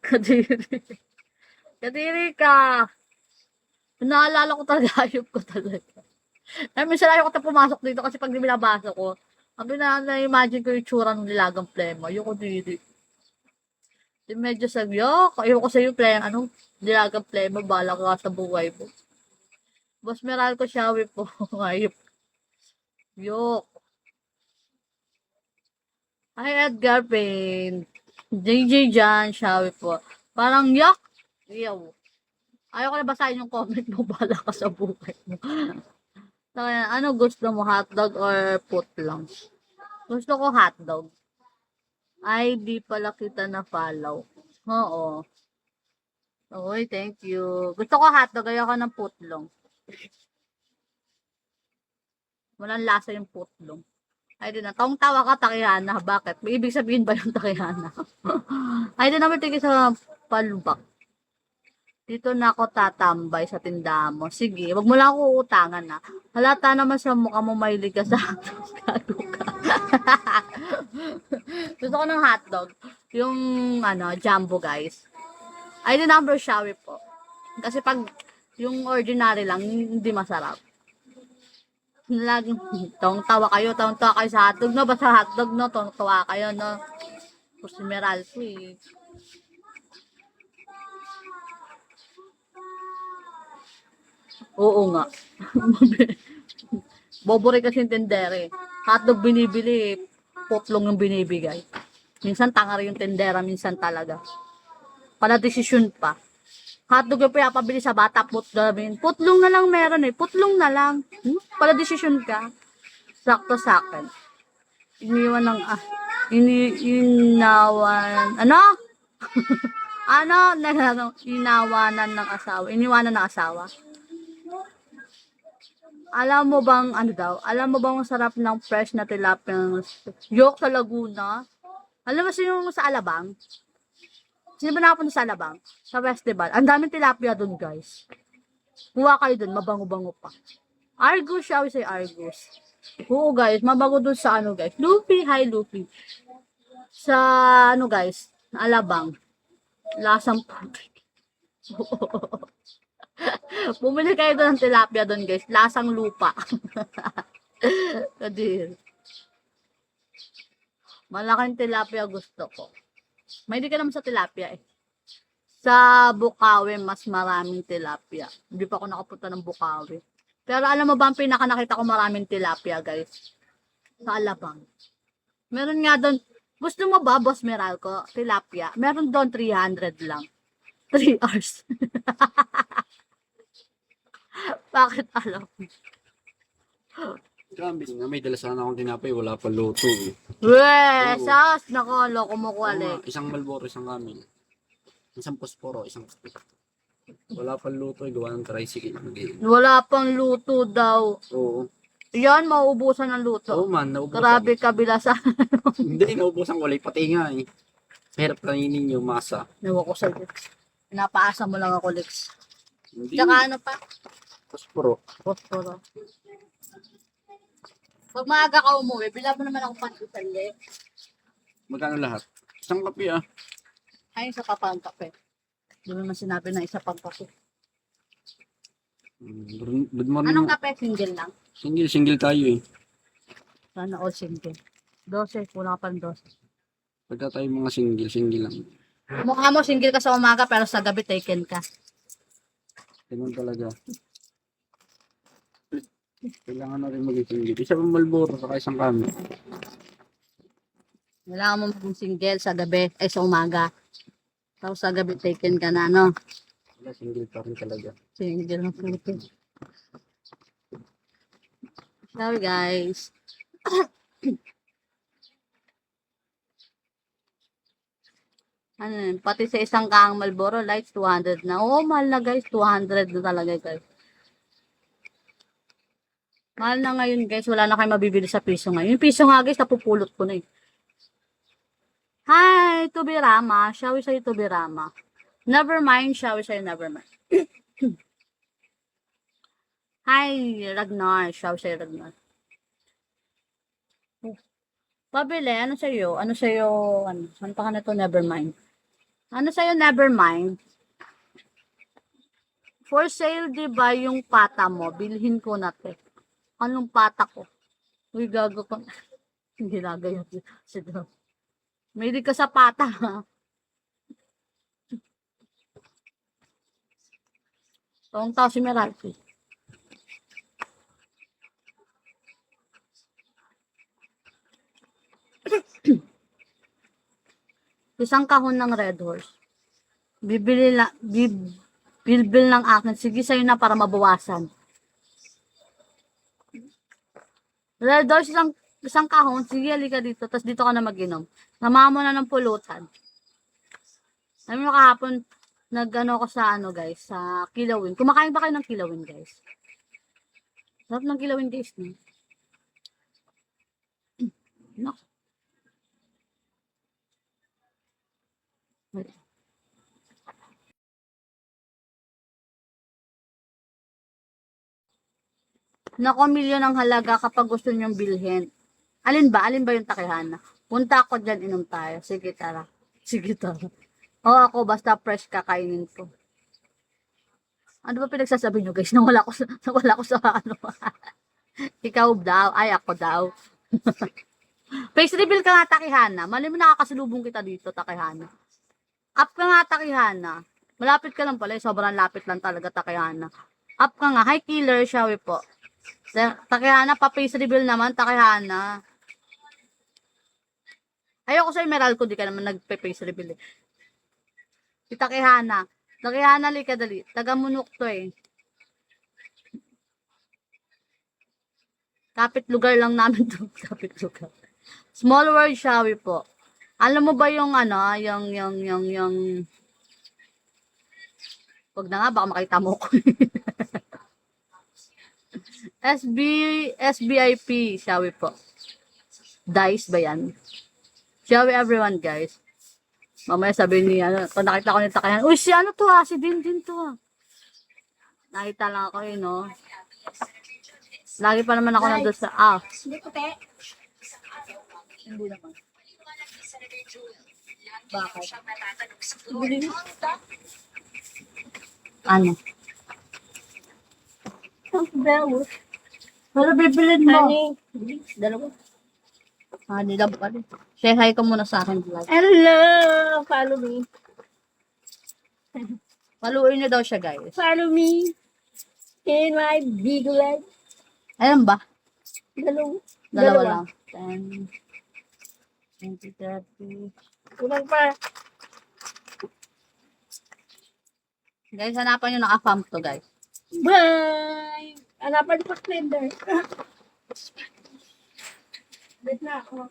Kadiri. Kadiri ka. Naalala ko talaga, ayop ko talaga. Ay, minsan ayaw ko na pumasok dito kasi pag binabasa ko, ang na-imagine ko yung tsura ng nilagang plema. Yung ko diri. Yung medyo sabi, ayoko sa'yo plema, nilagang plema, bala ka sa buhay mo. Boss Meral ko siya, po. Ayop. Yok. Hi, Edgar Payne. JJ Jan, Shawi po. Parang yak. Yaw. Ayaw ko na basahin yung comment mo. Bala ka sa buhay mo. Kaya, ano gusto mo? Hotdog or put lang? Gusto ko hotdog. Ay, di pala kita na follow. Oo. Oy, thank you. Gusto ko hotdog. Ayaw ko ng putlong. Walang lasa yung putlong. Ay, di na. Taong tawa ka, Takihana. Bakit? May ibig sabihin ba yung Takihana? Ay, di naman tingin sa palubak. Dito na ako tatambay sa tindahan mo. Sige, wag mo lang ako uutangan na. Halata naman sa mukha mo mahilig ka sa hotdog. Gusto ko ng hotdog. Yung, jumbo guys. Ay, the number shawi po. Kasi pag yung ordinary lang, hindi masarap. Laging, tawa kayo sa hotdog, no? Basta hotdog, no? Tawa kayo, no? Kusimeral po eh. Oo nga. Bobo rin kasi yung tendere. Hotdog binibili, putlong yung binibigay. Minsan tanga rin yung tendera, minsan talaga. Para desisyon pa. Hotdog yung pinapabili sa bata, putlong na lang meron eh. Putlong na lang. Para desisyon ka. Sakto sa akin. Iniwan ng, inawan, inawanan ng asawa. Iniwanan ng asawa. Alam mo bang, alam mo bang sarap ng fresh na tilapia yok sa Laguna? Alam mo yung sa Alabang? Sino ba nakapunta sa Alabang? Sa festival. Ang daming tilapia dun, guys. Kuha kayo dun, mabango-bango pa. Argus, shall we say Argus? Oo, guys, mabango dun sa guys. Luffy, hi Luffy. Sa, guys, Alabang. Lasang putik. Bumili kayo doon ng tilapia doon, guys. Lasang lupa. Kadir. Malaking tilapia gusto ko. May di ka naman sa tilapia eh. Sa Bukawi, mas maraming tilapia. Hindi pa ako nakapunta ng Bukawi. Pero alam mo ba ang pinaka nakita ko maraming tilapia, guys? Sa Alabang. Meron nga doon. Gusto mo ba, Boss Meralco? Tilapia. Meron doon 300 lang. 3 hours. Bakit alam? Grabe nga, may dala sana akong tinapay, wala pa luto eh. Weh, sas, loko mo ko Isang Malboro, isang Camel. Isang Posporo, isang kape. Wala pa luto eh, gawa ng tricycle. Wala pang luto daw. Oo. Yan, mauubusan ng luto. Oo man, naubusan. Grabe kabilasan. Hindi, naubusan ko. Pati nga eh. Hirap kainin yung masa. Nawa ko sa'yo. Pinapaasa mo lang ako, Lex. Hindi. Tsaka ano pa? Posporo. Posporo. Pag maaga ka umuwi, bila mo naman ako pantutan, Lex. Magkano lahat? Isang kape ah. Ay, isa pa pang kape. Hindi mo naman sinabi na isa pang kape. Good morning. Anong kape? Single lang? Single tayo eh. Sana all single. 12, kulang ka pang 12. Pagka tayo mga single lang. Mukha mo single ka sa umaga pero sa gabi taken ka. Ganun talaga. Kailangan na rin maging single. Isa pang Malboro, saka isang Camel. Kailangan mo maging single sa gabi, ay sa umaga. Tapos sa gabi taken ka na, no? Wala, single pa rin talaga. Single na puto. Sorry guys. Ano yun? Pati sa isang kaang Marlboro Lights, 200 na. Oo, mahal na guys. 200 na talaga guys. Mahal na ngayon guys. Wala na kayo mabibili sa piso ngayon. Yung piso nga guys, napupulot ko na eh. Hi, Tubirama. Shall we say Tubirama? Never mind, shall we say never mind. Hi, Ragnar. Shall we say Ragnar? Pabili, ano sa'yo? Ano sa'yo, ano? Saan pa ka na to? Never mind. Ano sa'yo, never mind. For sale, di ba, yung pata mo? Bilhin ko na, te. Anong pata ko? Uy, gago ko. Hindi nagaya. May ka sa pata, ha? Tawang tao si Meralfi. Isang kahon ng Red Horse. Bilbil ng akin. Sige sa'yo na para mabawasan. Red Horse, isang kahon. Sige, halika dito. Tapos dito ka na mag-inom. Samahan mo na ng pulutan. Alam mo kahapon, nag-ano ko sa guys, sa kilawin. Kumakain ba kayo ng kilawin, guys? Sarap ng kilawin, guys, no? Nak. Nako, milyon ang halaga kapag gusto nyong bilhin. Alin ba? Alin ba yung takihana? Punta ako dyan, inom tayo. Sige, tara. Sige, tara. O ako, basta fresh kakainin ko. Ano ba pinagsasabi nyo, guys? Nang wala ko sa, ano. Ikaw daw. Ay, ako daw. Face reveal ka nga, takihana. Mali mo nakakasalubong kita dito, takihana. Up ka nga, takihana. Malapit ka lang pala. Sobrang lapit lang talaga, takihana. Up ka nga. Hi, killer. Shall we po? Takihana, pa-face reveal naman, takihana. Ayoko sa'yo, Meralco, di ka naman nagpe-face reveal eh. Si Takihana. Takihana, lika dali. Taga-munok to eh. Kapit lugar lang namin to. Kapit lugar. Small world, shall we po? Alam mo ba yung wag na nga, baka makita mo ko. SBIP, shall we po? Dice ba yan? Shall we everyone, guys? Mamaya sabihin niya, pag nakita ko ni Takayan, uy, si ano to ha? Si Din to ha? Nakita lang ako yun, no? Lagi pa naman ako nandun sa, Hindi ko, te. Hindi naman. Bakit? Ano? Bell. Pero bibilin mo. Honey. Dalawa. Nila ba rin? Say hi ka muna sa akin, vlog. Hello! Follow me. Paluin niyo daw siya, guys. Follow me. In my big leg. Ayan ba? Dalawa. Dalawa lang. 10, 20, 30. Kulang pa. Guys, hanapan nyo naka-fam to, guys. Bye! Hanapan ko slender. Wait na ako.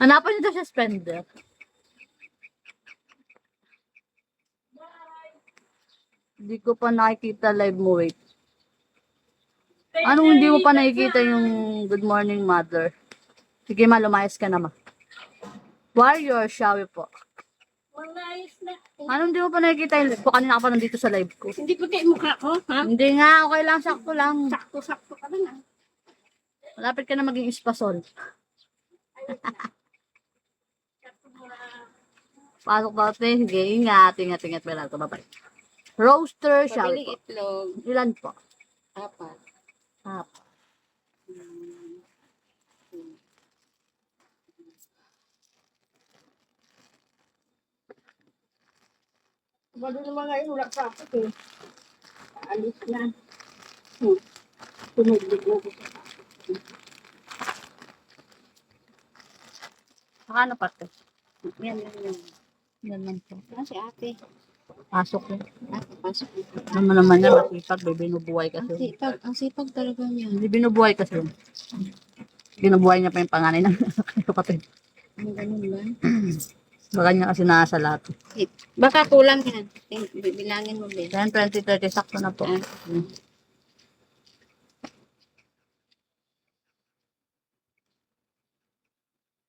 Hanapan nyo daw siya spender. Hindi ko pa nakikita live mo, wait. Anong hindi mo pa nakikita yung good morning, mother? Sige, ma, lumayas ka na, ma. Warrior, shall we po? Nice na. Anong hindi mo pa nakikita yung live ko? Kanina ka pa nandito sa live ko. Hindi ko tayo mukha ko, ha? Hindi nga, okay lang, sakto lang. Sakto-sakto ka lang, ha? Malapit ka na maging ispasol. Pasok daw, te. Sige, ingat. Ingat. Bye-bye. Roaster, shall we Pabili po? itlog. Ilan po? 4. Apat. Balo naman ngayon, wala pa ako, eh. Alis na. Tumiglig na ko. Saka ano pa, te? Yan. Yan lang po. Si ate. Pasok lang. Ate, pasok. Naman yan, masipag. Binubuhay kasi. Ang sipag talaga niya. Hindi binubuhay kasi. Binubuhay niya pa yung panganay ng kapatid. Ang ganun ba? Baka niya kasi nasa lahat. Baka kulang yan. Bilangin mo, Ben. 10, 20, 30, sakto na po.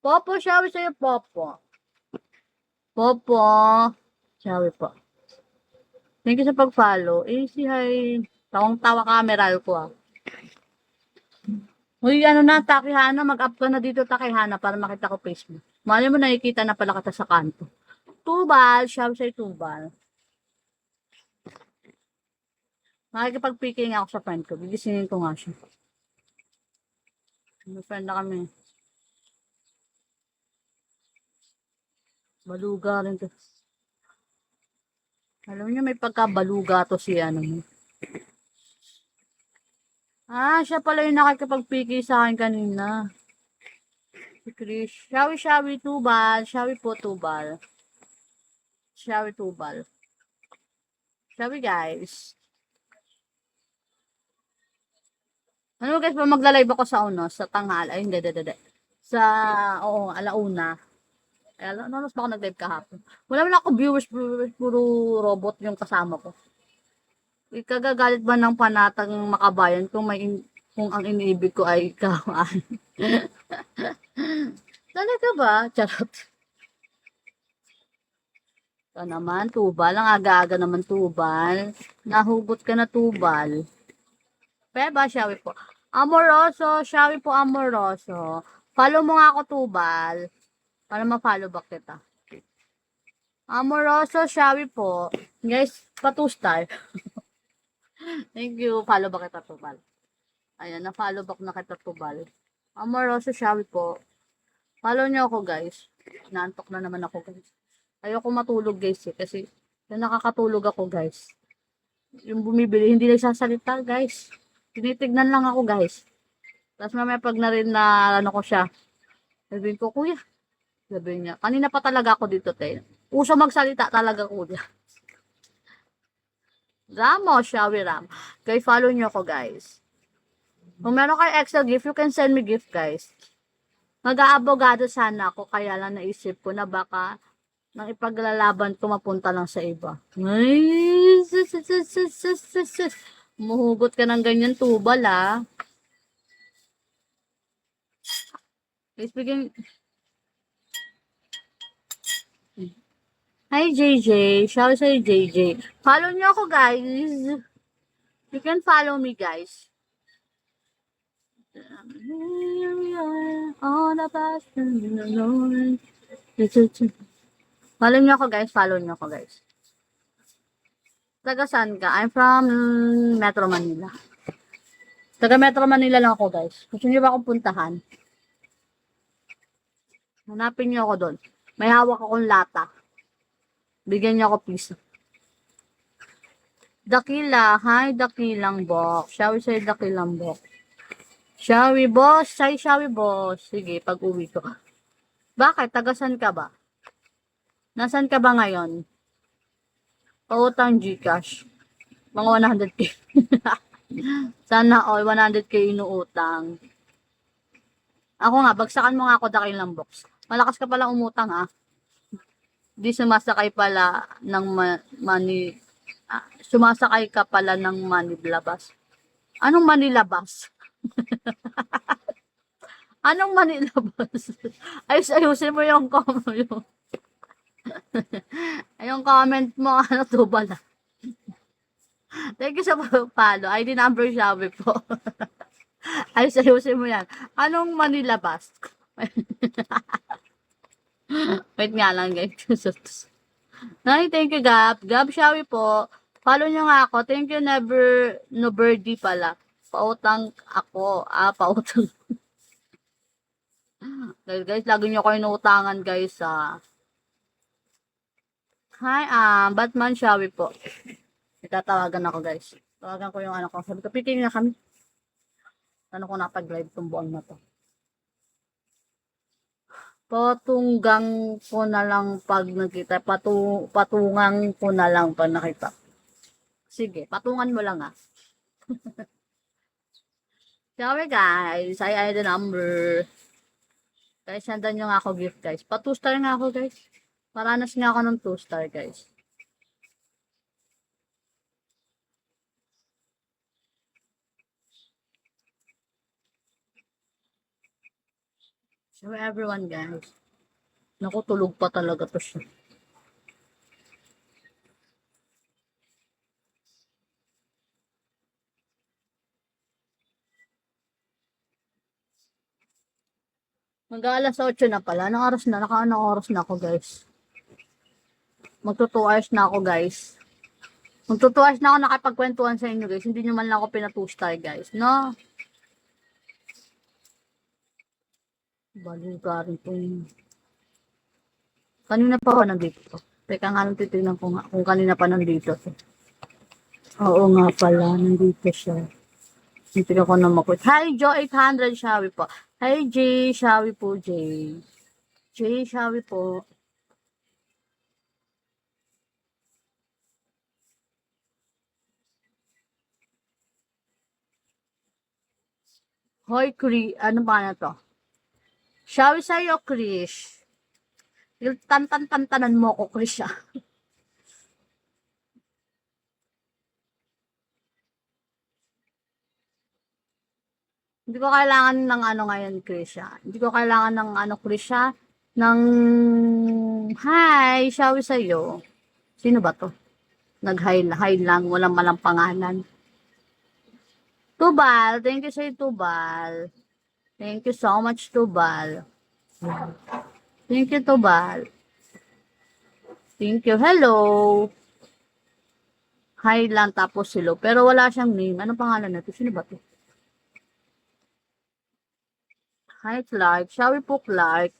Popo, shall we sa'yo, Popo? Popo. Shall we po? Thank you sa pag-follow. Si hi. Tawang-tawa camera ko Uy, ano na, Takihana, mag-up ka na dito, Takihana, para makita ko Facebook. Mali mo nakikita na pala kita sa kanto. Tubal, Shawi say Tubal. Makikipag-picking ako sa friend ko. Gigisingin ko nga siya. May friend na kami. Baluga rin to. Alam niyo, may pagkabaluga to si ano mo. Siya pala yung nakikipag-piki sa akin kanina. Si Chris. Shawi, shawi, tubal. Shawi po, tubal. Shawi, tubal. Shawi, guys. Ano guys, pa magla-live ako sa sa tanghal. Ay, hindi. Sa, alauna. Ay, ano ba ako nag-live kahapon? Wala ako viewers, puro robot yung kasama ko. Ikagagalit ba ng panatang makabayan kung ang iniibig ko ay ikaw? Talaga ba? Charot. Ito naman, tubal. Ang aga-aga naman tubal. Nahugot ka na tubal. Peba, shawi po. Amoroso, shawi po amoroso. Follow mo nga ako tubal. Para ma-follow back kita. Amoroso, shawi po. Guys, pa-2 star. Thank you. Follow back kita tubal. Ayan, na-follow back na kita tubal. Amoroso, shawi po. Follow nyo ako guys. Naantok na naman ako guys. Ayoko matulog guys kasi nakakatulog ako guys. Yung bumibili, hindi nagsasalita guys. Tinitignan lang ako guys. Tapos mamaya pag na rin na ano ko siya. Sabihin ko, kuya. Sabihin niya, kanina pa talaga ako dito te. Uso magsalita talaga kuya. Ramo, Shawi Ram. Kaya follow nyo ako guys. Kung meron kayo extra gift, you can send me gift guys. Mag-aabogado sana ako, kaya lang naisip ko na baka nang ipaglalaban ko mapunta lang sa iba. Ay, Muhugot ka ng ganyan tubal ah. Speaking... Hi JJ, shout out sa JJ. Follow niyo ako guys. You can follow me guys. All the passion in the Lord. Follow niyo ako guys, follow niyo ako guys. Taga saan ka? I'm from Metro Manila. Taga Metro Manila lang ako guys. Gusto niyo ba akong puntahan? Hanapin niyo ako doon. May hawak akong lata. Bigyan niyo ako piso. Dakila, hi Dakilang Bok. Shall we say Dakilang Bok? Shall we boss? Say shall we boss? Sige, pag uwi ko. Bakit? Tagasan ka ba? Nasaan ka ba ngayon? Pautang Gcash. Mga 100k. Sana all 100k inuutang. Ako nga, bagsakan mo nga ako Dakilang Box. Malakas ka palang umutang ha. Di sumasakay pala ng money. Sumasakay ka pala ng money labas. Anong money labas? Anong money labas? Ayusin mo yung comment. Yung comment mo, ano to bala? Thank you sa follow. ID number sabi po. Ayusin mo yan. Anong money labas? Wait nga lang guys. Ay, thank you Gab. Gab Shawi po. Follow nyo nga ako. Thank you never no birdie pala. Pautang ako. Pautang. Guys, lagi nyo kayo inuutangan guys Hi, Batman Shawi po. Itatawagan ako guys. Tawagan ko yung ano ko. Sabi ko, piking na kami. Ano ko napag-live tong buong na to. Patunggang ko na lang pag nakita. Patungang ko na lang pag nakita. Sige, patungan mo lang Sorry guys, I the number. Guys, sandan nyo nga ako gift guys. Pa 2 star nga ako guys. Paranas nga ako ng 2 star guys. So everyone guys. Naku, tulog pa talaga to siya. Mag-aalas 8 na pala. Anong oras na? Anong oras na ako guys? Magto 2 hours na ako, guys. Magto 2 hours na ako nakipagkwentuhan sa inyo, guys. Hindi nyo man lang ako pinatustay, guys. No? Baluga rin itong... Kanina pa ako nandito. Teka nga nang titignan ko nga kung kanina pa nandito. Oo nga pala, nandito siya. Titignan ko na makwit. Hi, Joe 800, Shawi po. Hi, Jay. Shawi po, Jay. Jay, Shawi po. Hoy, ano ba na to? Shawi sa'yo, Krish. Tantan-tantanan mo ko, Krish, ah. Hindi ko kailangan ng ano ngayon, Krisha. Hindi ko kailangan ng ano, Krisha. Ng... Hi, shawi sa'yo. Sino ba to? Nag-hi lang, walang malang pangalan. Tubal, thank you sa'yo, Tubal. Thank you so much, Tubal. Thank you, Tubal. Thank you, hello. Hi lang, tapos hello. Pero wala siyang name. Anong pangalan natin? Sino ba to? Hi, Clark. Shall we po, Clark?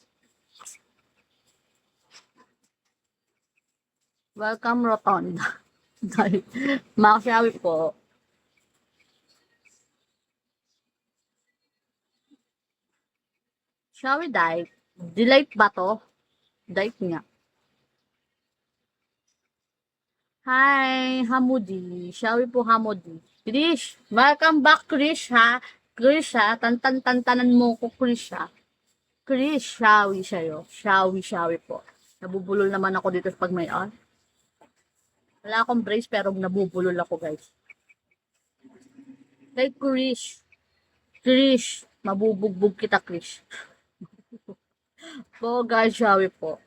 Welcome, Rotonda. Mac, shall we po? Shall we dive? Delight ba to? Dive nga. Hi, Hamudi. Shall we po, Hamudi? Krish, welcome back, Krish, ha? Krish, ha? Tantan-tantanan mo ko, Krish, ha? Krish, shawi sa'yo. Shawi po. Nabubulol naman ako dito pag may on. Wala akong brace pero nabubulol ako, guys. Kay Krish. Krish, mabubugbog kita, Krish. Po, guys, shawi po.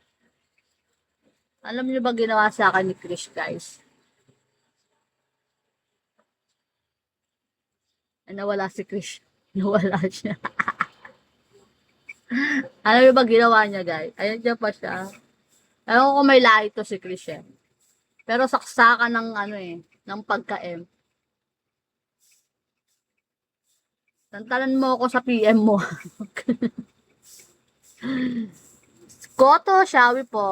Alam niyo ba ginawa sa akin ni Krish, guys? Nawala si Krish. Nawala siya. Alam niyo ba ginawa niya, guys? Ayan siya pa siya. Alam ko kung may lahi to si Krish, eh. Pero saksakan ng ano eh, ng pagka-M. Tantalan mo ako sa PM mo. Koto, shawi po.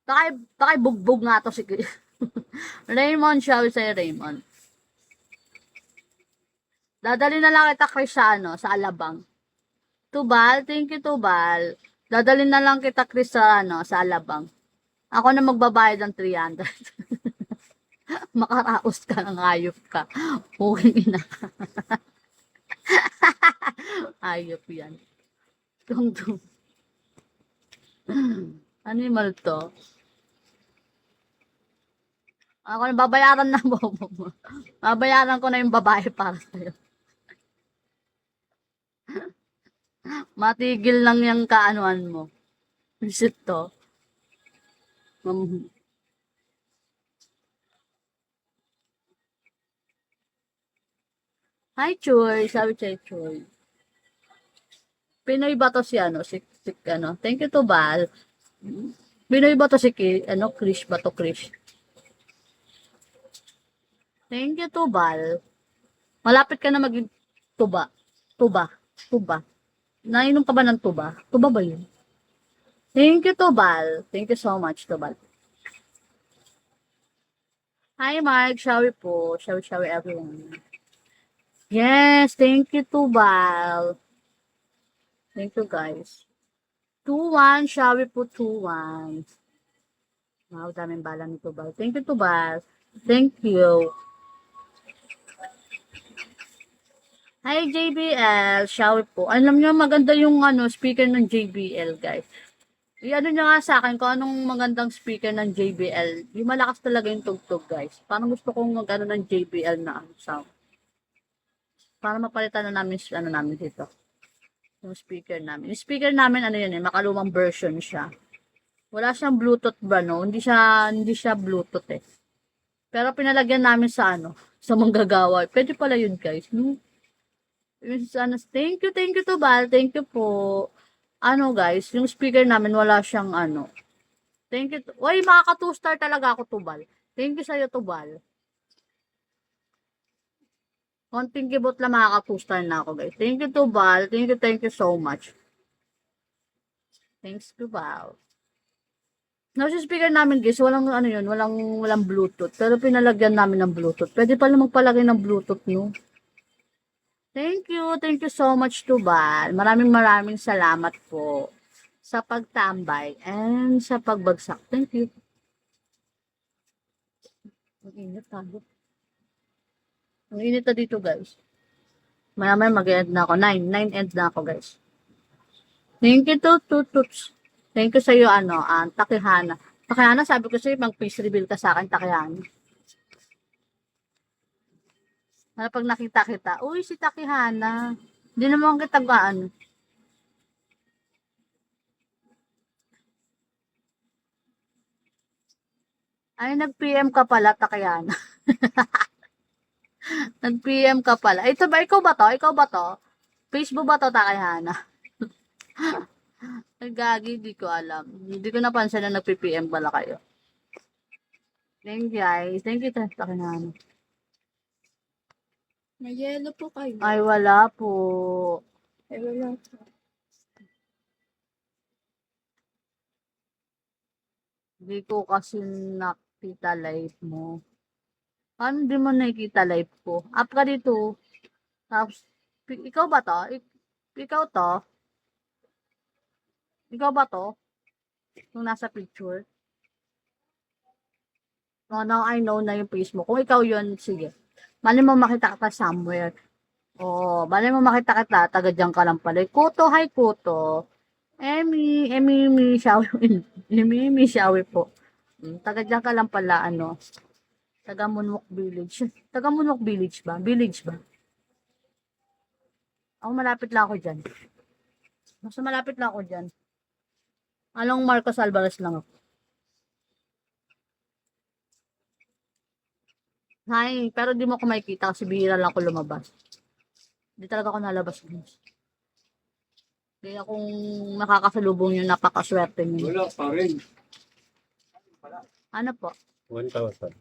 Takay bugbog nga to si Krish. Raymond, shawi sa'yo, Raymond. Dadali na lang kita, Krish, sa ano, sa Alabang. Tubal, thank you, Tubal. Dadalhin na lang kita, Chris, sa, ano, sa Alabang. Ako na magbabayad ng 300. Makaraos ka ng hayop ka. Okay na. Hayop yan. Tung. Animal to. Ako na babayaran na mo. Babayaran ko na yung babae para sa'yo. Matigil lang yung kaanuan mo. Visit to. Hi, Choy. Sabi siya, Choy. Pinoy ba to si ano? Si ano? Thank you to Bal. Pinoy ba to si ano? Krish ba to, Krish? Thank you to Bal. Malapit ka na maging tuba. Tuba. Nainom ka ba ng tuba? Tuba ba yun? Thank you, Tobal. Thank you so much, Tobal. Hi, Mark. Shawi po. Shawi, everyone. Yes, thank you, Tobal. Thank you, guys. 2-1. Shawi po, 2-1. Wow, daming bala ni Tobal. Thank you, Tobal. Thank you. Hi, JBL. Shawi po. Alam niyo, maganda yung ano, speaker ng JBL, guys. I-ano nyo nga sa akin kung anong magandang speaker ng JBL. Yung malakas talaga yung tugtog, guys. Parang gusto kong mag-ano ng JBL na sound. Para mapalitan na namin, ano namin dito. Yung speaker namin. Yung speaker namin, ano yun eh, makalumang version siya. Wala siyang Bluetooth ba, no? Hindi siya Bluetooth eh. Pero pinalagyan namin sa ano, sa manggagawa. Pwede pala yun, guys. No? Yun, sana, thank you, Tobal. Thank you po. Ano guys, yung speaker namin wala siyang ano. Thank you. Uy, makaka 2-star talaga ako, Tubal. Thank you sa'yo, Tubal. Konting kibot lang makaka 2-star na ako, guys. Thank you, Tubal. Thank you so much. Thanks, Tubal. No, sa speaker namin, guys, walang ano yun, walang Bluetooth. Pero pinalagyan namin ng Bluetooth. Pwede pala magpalagay ng Bluetooth, no? Thank you so much, Tubal. Maraming salamat po sa pagtambay and sa pagbagsak. Thank you. Ang init tayo. Ang init na dito, guys. Maya mag-end na ako. 9 end na ako, guys. Thank you Tuts. Thank you sa'yo, Takihana. Takihana, sabi ko sa'yo, mag-face reveal ka sa akin, Takihana. Pag nakita kita, uy, si Takihana. Hindi naman kita gaano. Ay, nag-PM ka pala, Takihana. Nag-PM ka pala. Ito ba, ikaw ba to? Ikaw ba to? Facebook ba to, Takihana? Gagi, di ko alam. Hindi ko napansin na nag-PM pala kayo. Thank you, guys. Thank you, Takihana. May yellow po kayo. Ay, wala po. Ay, wala. Hindi ko kasi nakita live mo. Paano di mo nakikita live ko? Up ka dito. Tapos, ikaw ba to? Ikaw to? Ikaw ba to? Yung nasa picture? Oh, now I know na yung face mo. Kung ikaw yun, sige. Mali mo makita kita somewhere. Oh, mali mo makita kita, taga dyan ka lang pala. Kuto, hi Kuto. Emi, Shawi po. Taga dyan ka lang pala, taga Munwok Village. Taga Munwok Village ba? Village ba? Ako malapit lang ako dyan. Mas malapit lang ako dyan. Along Marcos Alvarez lang ako. Hi, pero di mo ako makikita kasi bihira lang ako lumabas. Di talaga ako nalabas, guys. Kaya kung nakakasalubong yung napakaswerte niyo. Wala pa rin. Ano po? 1,000.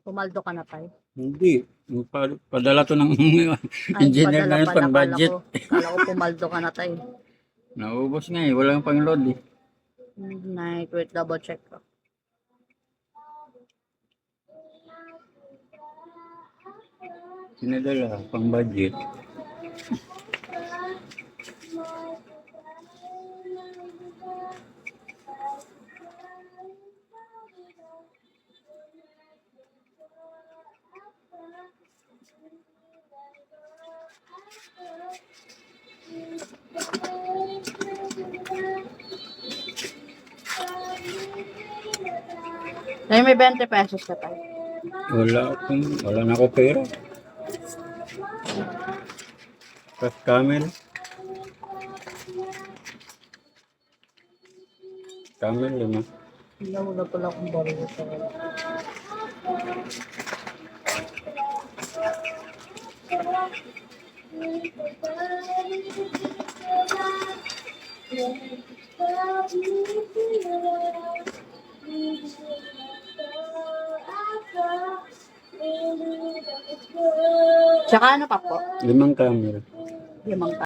Pumaldo ka na tayo. Hindi. Padala to ng Ay, engineer padala na yun pala, pang budget. Kala ko pumaldo ka na tayo. Naubos nga eh. Walang pang load eh. Midnight, wait, double check ko. Sinadala pang budget. Ay, may 20 pesos ka tayo. Wala na ako pera. Pas camel. Camel 5. Wala pala akong baril sa Tsaka ano pa po? 5 camel. 5